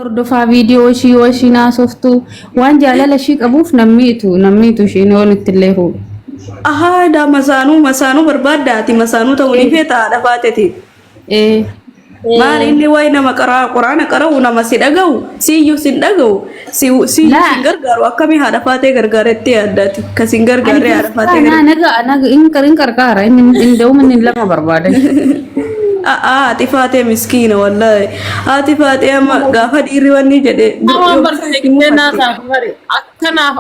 hordofaa viidiyoo ishii yoo ishiin haasoftu waan jaalala ishii qabuuf namniitu ishiin oolitti illee fuudha. Ahaa daa masaanuu barbaaddaati masaanuu ta'uu ni feeta haadha baateeti. Maal inni wayi nama quraana qara'u nama si dhaga'u siyyuu sin dhaga'u siyyuu sin gargaaru akkamii haadha faatee gargaaretti yaaddaati kasin gargaaree haadha faatee gargaaru. Naga in qarqaara inni da'uumni lama barbaada. Ati faatee miskiina wallahi ati faatee amma gaafa dhiirri wanni jedhe.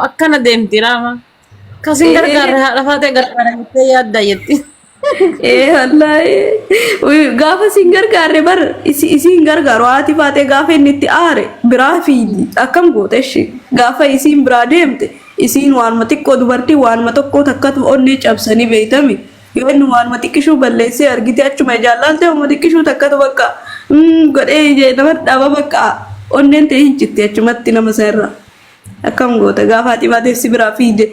Akkana deemti raama. Kasin gargaaree haadha faatee gargaaretti yaadda jetti. Wallahi gaafa sin gargaarre bar isin gargaaru ati faatee gaafa inni itti aare biraa fiidi akkam goote ishee gaafa isin biraa deemte isin waanuma xiqqoo dubartii waanuma tokko takkatu onnee cabsanii beeytami. Yoo inni waanuma xiqqishuu balleessee argite achuma jaallatee waanuma xiqqishuu takkatu bakka godhee nama dhaba bakka onneen ta'e hin citti achumatti nama seerra. Akkam goota gaafa ati baatee si biraa fiide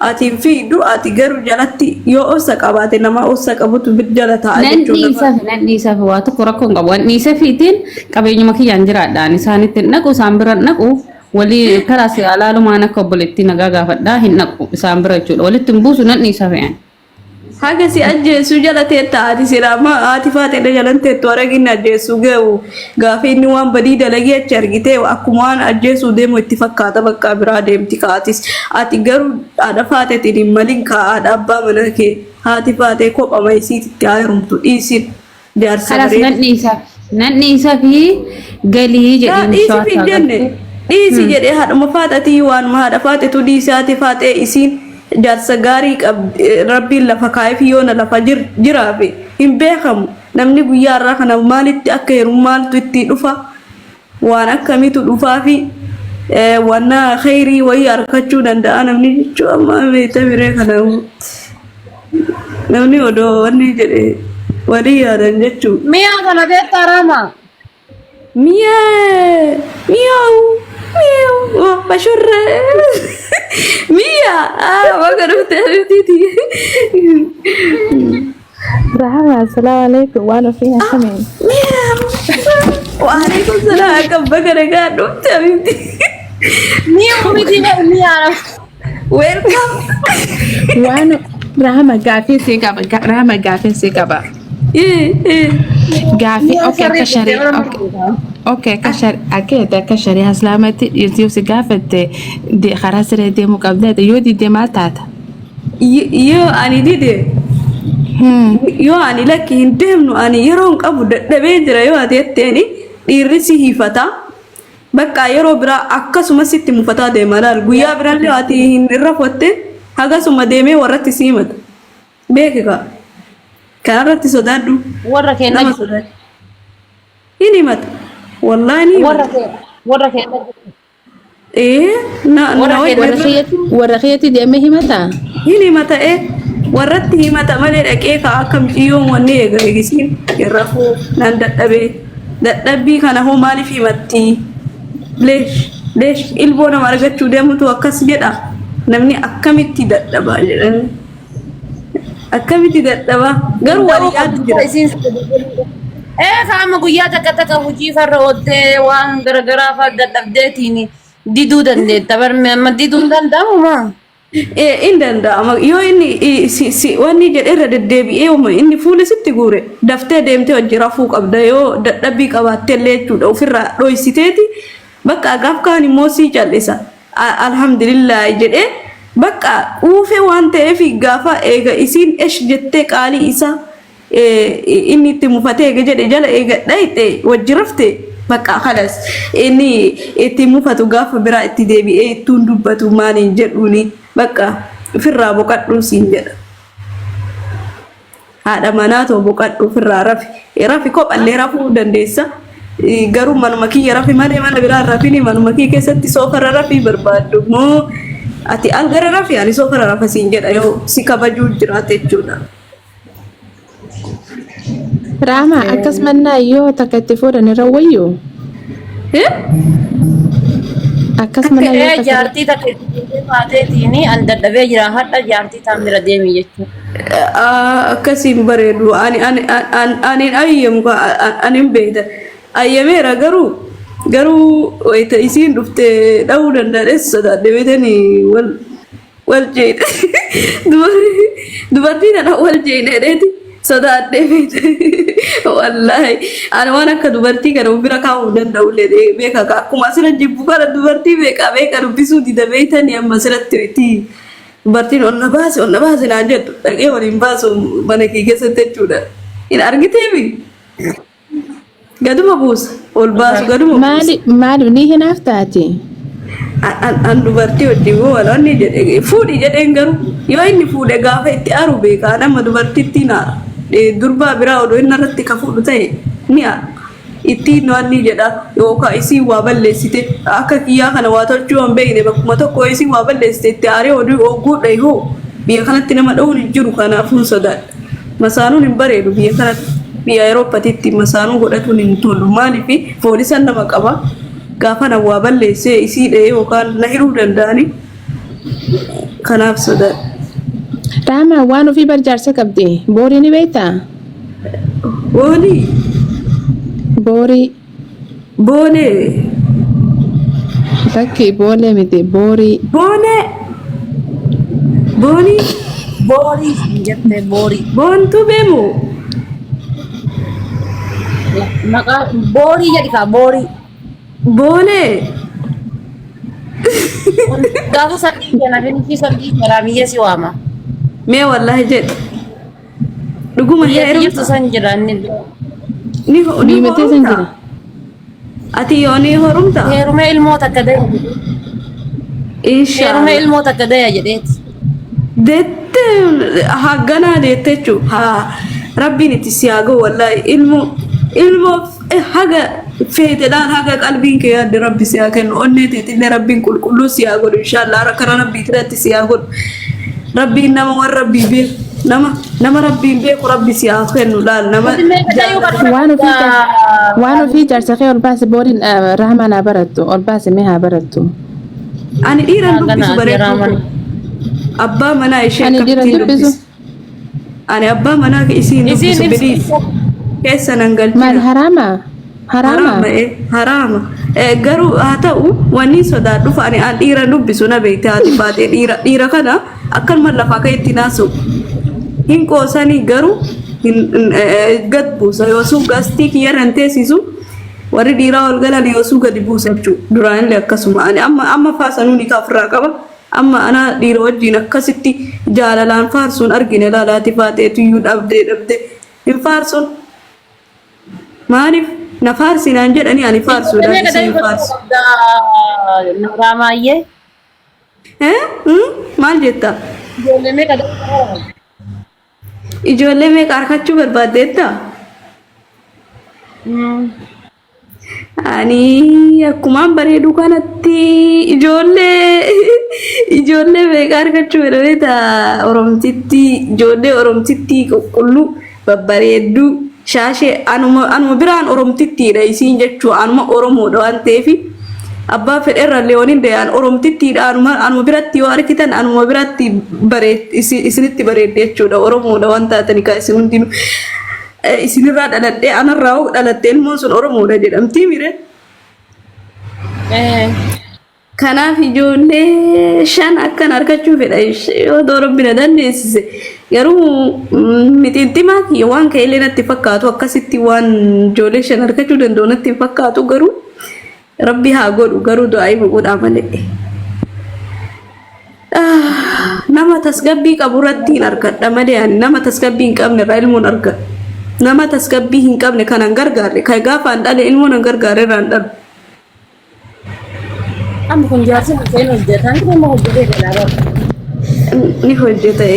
ati fiidu ati garuu jalatti yoo ossa qabaate nama ossa qabutu jala ta'a jechuudha. Nan dhiisaaf waa tokko rakkoon qabu. Waan dhiisafiitiin qabeenyuma kiyyaan jiraadhaan isaanitti naqu isaan bira naqu walii karaa si alaalumaan akka obboleettii nagaa gaafadhaa hin naqu isaan bira jechuudha. Walitti hin buusu nan dhiisaaf yaani. Haga si ajjeesu jala teetta ati silama ati faatee jalan teettu argin ajjeesu ga'u gaafa inni waan badii dalagee achi argite akkuma waan ajjeesu deemu itti fakkaata bakka biraa deemti kaatis ati garuu haadha faateetiin hin malin haadha abbaa mana kee haati faatee kopha maysiitti haarumtu dhiisin jaarsa bareedu. Nan dhiisa fi galii jedhanii shaataa dhiisi jedhee haadhuma faatatii waan haadha faatetu dhiisi haati faatee isiin. Jaarsa gaarii rabbiin lafa kaayef yoona lafa jiraafe hin beekamu namni guyyaa irraa kana maalitti akka heerumaaltu itti dhufa waan akkamiitu dhufaa fi waan khayrii wayii harkachuu danda'a namni jechuun amma meeta biree kana namni odoo wanni jedhe walii yaadan jechuudha. Mi'a kana beektaa Raama? Miyaa'u bashurre Mia magana tadi Rahama assalamualaikum wa fiha khamin Waalaikumsalam kam bagara gado tadi Mia Mia welcome Wano Rahama gafi sikaba Rahama gafi sikaba gafi okay kashari okay kashar akeda kashari haslamati yusi gafete di kharasre de muqabdata yodi de matata yo ani dide yo ani lakin demnu ani yeron qabu dadhabe jira yo adetteni dirisi hifata bakka yero bira akkasuma sitti mufata de malal guya biralle ati hin rafotte hagasuma deme warati simata bekeka karati sodadu warra kenna sodadu ini mata والله ورا كده ورقيتي دي مهي متى هني متى ورتي متى مالي دقيقة كم يوم وني غيسين يرفو دبي كان هو مالي في متي ليش البونا مرغت ديمو تو اكس جدا نمني اكمتي دبا اكمتي دبا غير وليات Kama guyyaa takka hojii farra oottee waan garagaraa fadda dhabdeetiin diduu dandeetta barma diduu danda'amu maa? In danda'ama yoo inni wanni jedhee irra deddeebi'ee inni fuula sitti guure daftee deemtee hojii rafuu qabda yoo dadhabbii qabaattee illee jechuudha ofirraa dhoysiteeti bakka gaaf kaan immoo sii callisa alhamdulillah jedhee bakka uufee waan ta'eef gaafa eega isiin esh jettee qaalii isaa inni itti mufatee jedhe jala eegadhaite wajjirafte bakka khalas inni itti mufatu gaafa biraa itti deebi'ee ittuun dubbatu maaliin jedhuuni bakka ofirraa boqadhu siin jedha haadha manaatoo boqadhu ofirraa rafi kophallee rafuu dandeessa garuu manuma kiyya rafi malee mana biraa rafini manuma kiyya keessatti soofarra rafii barbaaddu moo ati algara rafi ani soofarra rafa siin jedha yoo si kabajuu jiraate jechuudha. Rama akas manna yo takatti fuudhan irra wayyo akas manna yo jaartii takka faateetiini an dadhabee jira hadha jaartii taan bira deemi jechuudha akkasiin bareedu ani ayyam ani beekta ayyameera garuu garuu wayita isiin dhufte dha'uu danda'es sodaadhe beetanii wal jeedhe dubartiin ana wal jeedheedheeti sodaadhe beete wallaahi ani waan akka dubartii kana bira kaa'uu danda'ullee beeka akkuma asirra jibbu kana dubartii beeka dubbisuu dida beetanii amma asirratti itti dubartiin onna baase naan jedhu dhaqee waliin baasu mana kee keessatti jechuudha hin argiteemi gaduma buusa ol baasu gaduma maali ni hinaaf taate an dubartii wajjin waloonni jedhe fuudhi jedheen garuu yoo inni fuudhe gaafa itti aaru beeka nama dubartiitti naara durbaa biraa odoo inni irratti ka fuudhu ta'e ni aara ittiin wanni jedha yookaan isii waa balleessite akka kiyyaa kana waa tolchuu hin beekne bakkuma tokko isii waa balleessite itti aaree oduu ogguudha yoo biyya kanatti nama dha'uun hin jiru kanaafuu sodaadha masaanuun hin bareedu biyya kanatti biyya Awurooppatitti masaanuu godhatuun hin tolu maaliif poolisan nama qaba gaafa na waa balleessee isii dha'ee yookaan na hiruu danda'ani kanaaf sodaadha. Rama waan ofii barjaarsa qabdi boorii ni beektaa? Boolee bakki boolee miti boorii jette boorii boontu beemu maqaa boorii jedhi kaa boorii boolee gaafa sadii kana finfi sadii jaraamiyya si waama mee wallahi jedhe dhuguma jirtu san jira ni mete san jira ati yoo ni horumta heerume ilmoota akka daya heerume ilmoota akka daya jedheeti dette hagganaa deette jechuun rabbiin itti siyaaga wallahi ilmoo haga feetedhaan haga qalbiin kee yaadde rabbi siyaa kennu onnee teetillee rabbiin qulqulluu siyaa godhu inshaallah karaa rabbiitirratti siyaa godhu rabbiin nama waan rabbii beeku nama rabbiin beeku rabbi siyaa kennu laal nama waan ofii jaarsa kee ol baase booriin Rahmaan haa barattu ol baase mee haa barattu. Ani dhiiran dubbisu bareedu abbaa manaa ishee akkamitti dubbisu ani abbaa manaa isiin dubbisu bidii keessa nan galchina maal harama garuu haa ta'u wanni sodaadhuuf ani an dhiira dubbisu na beekte haati baatee dhiira kana akkanuma lafaa ka'e itti naasu hin qoosanii garuu gad buusa yoosuu gastii kiyyarran teessisu warri dhiiraa ol galan yoosuu gadi buusa jechuudha duraanillee akkasuma ani amma faasanuu ni kaafirraa qaba amma ana dhiira wajjin akkasitti jaalalaan faarsuun argine laalaati faateetu iyyuu dhabdee hin faarsuun maaliif na faarsinaan jedhanii ani faarsuudhaan isin faarsu. Raamaayyee. Maal jetta? Ijoollee meeqa harkachuu barbaaddeetta? Ani akkumaan bareedu kanatti ijoollee meeqa harkachuu barbaaddeetta? Oromtitti ijoollee oromtitti qulqulluu babbareedduu. Shaashee anuma biraan oromtittiidha isiin jechuu anuma oromoodha waan ta'eef abbaa fedherra leewoniin dee'an oromtittiidha anuma biratti yoo argitan anuma biratti isinitti bareedde jechuudha oromoodha waan taatanii kaa isin hundinuu isinirraa dhaladhee anarraa hoo dhalattee ilmoon sun oromoodha jedhamtii mire. Kanaaf ijoollee 5 akkan argachuu fedha yoo doorbina dandeessise garuu mitiintimaa kiyya waan ka'ellee natti fakkaatu akkasitti waan ijoollee 5 argachuu danda'u natti fakkaatu garuu rabbi haa godhu garuu du'aa ima godhaa malee. Nama tasgabbii qabu irratti hin argadha malee ani nama tasgabbii hin qabne irraa ilmoon argadha. Nama tasgabbii hin qabne kanan gargaarre kan gaafa hin dhale ilmoon hin gargaarre irraa hin dhalu. Amma kun jaarsi mukeen hojjetan kuma hojjetee dha. Ni hojjeta